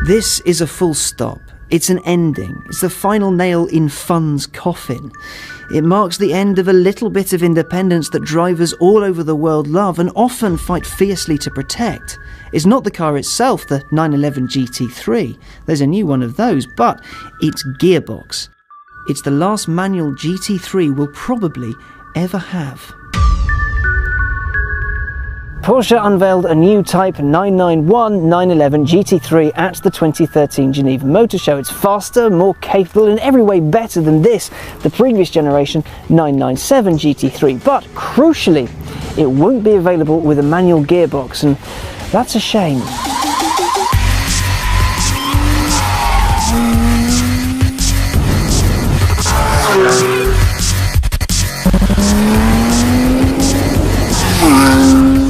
This is a full stop. It's an ending. It's the final nail in fun's coffin. It marks the end of a little bit of independence that drivers all over the world love and often fight fiercely to protect. It's not the car itself, the 911 GT3. There's a new one of those, but it's Gearbox. It's the last manual GT3 we'll probably ever have. Porsche unveiled a new Type 991 911 GT3 at the 2013 Geneva Motor Show. It's faster, more capable, in every way better than this, the previous generation 997 GT3. But crucially, it won't be available with a manual gearbox, and that's a shame.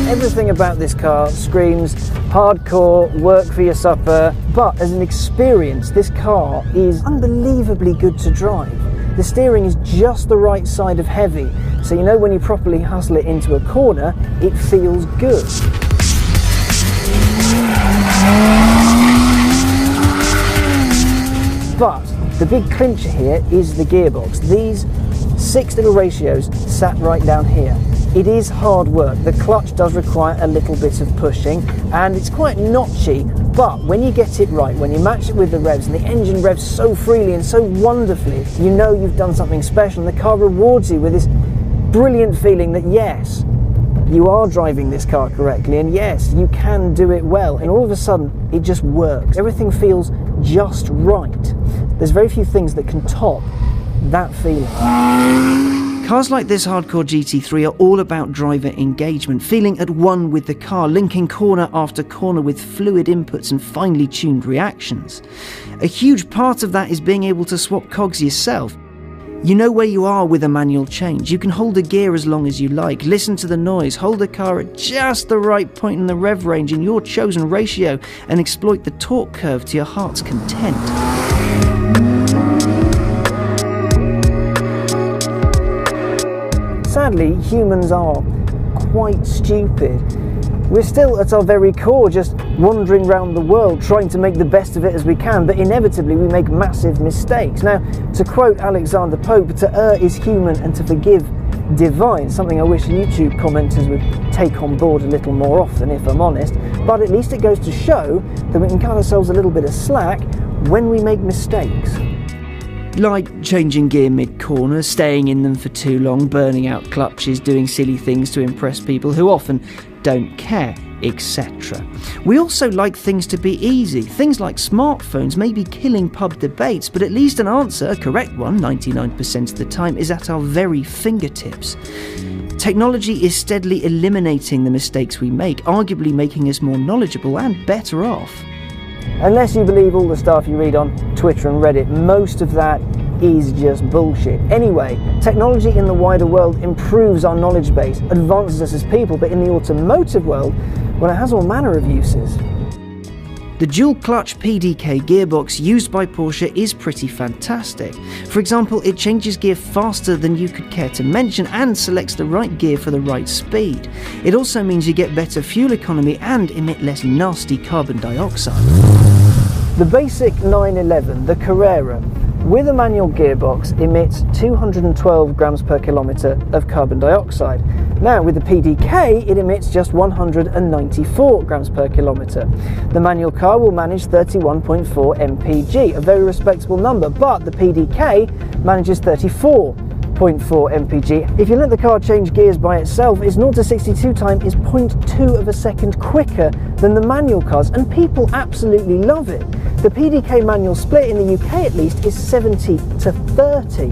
Everything about this car screams hardcore, work for your supper, but as an experience, this car is unbelievably good to drive. The steering is just the right side of heavy, so you know when you properly hustle it into a corner, it feels good. But the big clincher here is the gearbox. These 6 little ratios sat right down here. It is hard work. The clutch does require a little bit of pushing and it's quite notchy, but when you get it right, when you match it with the revs and the engine revs so freely and so wonderfully, you know you've done something special, and the car rewards you with this brilliant feeling that yes, you are driving this car correctly, and yes, you can do it well, and all of a sudden it just works. Everything feels just right. There's very few things that can top that feeling. Cars like this hardcore GT3 are all about driver engagement, feeling at one with the car, linking corner after corner with fluid inputs and finely tuned reactions. A huge part of that is being able to swap cogs yourself. You know where you are with a manual change. You can hold a gear as long as you like, listen to the noise, hold the car at just the right point in the rev range in your chosen ratio, and exploit the torque curve to your heart's content. Sadly, humans are quite stupid. We're still at our very core just wandering around the world trying to make the best of it as we can, but inevitably we make massive mistakes. Now, to quote Alexander Pope, to err is human and to forgive divine, something I wish YouTube commenters would take on board a little more often, if I'm honest, but at least it goes to show that we can cut ourselves a little bit of slack when we make mistakes. Like changing gear mid-corner, staying in them for too long, burning out clutches, doing silly things to impress people who often don't care, etc. We also like things to be easy. Things like smartphones may be killing pub debates, but at least an answer, a correct one 99% of the time, is at our very fingertips. Technology is steadily eliminating the mistakes we make, arguably making us more knowledgeable and better off. Unless you believe all the stuff you read on Twitter and Reddit, most of that is just bullshit. Anyway, technology in the wider world improves our knowledge base, advances us as people, but in the automotive world, well, it has all manner of uses. The dual-clutch PDK gearbox used by Porsche is pretty fantastic. For example, it changes gear faster than you could care to mention and selects the right gear for the right speed. It also means you get better fuel economy and emit less nasty carbon dioxide. The basic 911, the Carrera, with a manual gearbox emits 212 grams per kilometre of carbon dioxide. Now with the PDK it emits just 194 grams per kilometre. The manual car will manage 31.4 mpg, a very respectable number, but the PDK manages 34.4 mpg. If you let the car change gears by itself, its 0 to 62 time is 0.2 of a second quicker than the manual cars, and people absolutely love it. The PDK manual split in the UK at least is 70 to 30.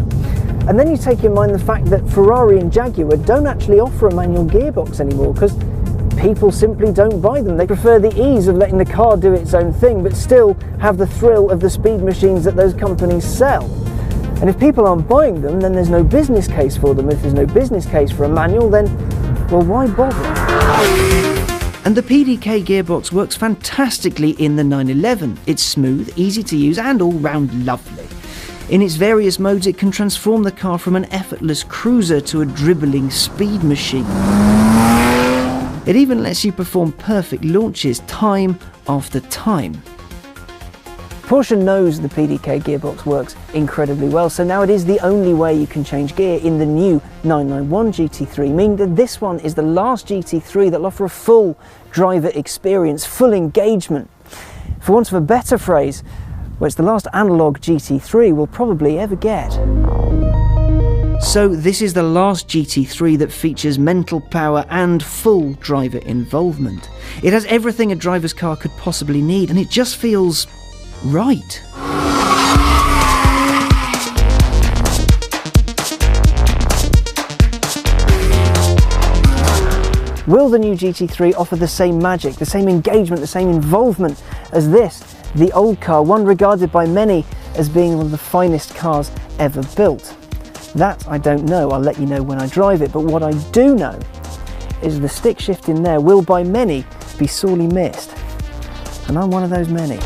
And then you take in mind the fact that Ferrari and Jaguar don't actually offer a manual gearbox anymore because people simply don't buy them. They prefer the ease of letting the car do its own thing but still have the thrill of the speed machines that those companies sell. And if people aren't buying them, then there's no business case for them. If there's no business case for a manual, then, well, why bother? And the PDK gearbox works fantastically in the 911. It's smooth, easy to use, and all round lovely. In its various modes, it can transform the car from an effortless cruiser to a dribbling speed machine. It even lets you perform perfect launches time after time. Porsche knows the PDK gearbox works incredibly well, so now it is the only way you can change gear in the new 991 GT3, meaning that this one is the last GT3 that will offer a full driver experience, full engagement. For want of a better phrase, well, it's the last analog GT3 we'll probably ever get. So this is the last GT3 that features mental power and full driver involvement. It has everything a driver's car could possibly need, and it just feels right. Will the new GT3 offer the same magic, the same engagement, the same involvement as this, the old car, one regarded by many as being one of the finest cars ever built? That I don't know. I'll let you know when I drive it, but what I do know is the stick shift in there will by many be sorely missed, and I'm one of those many.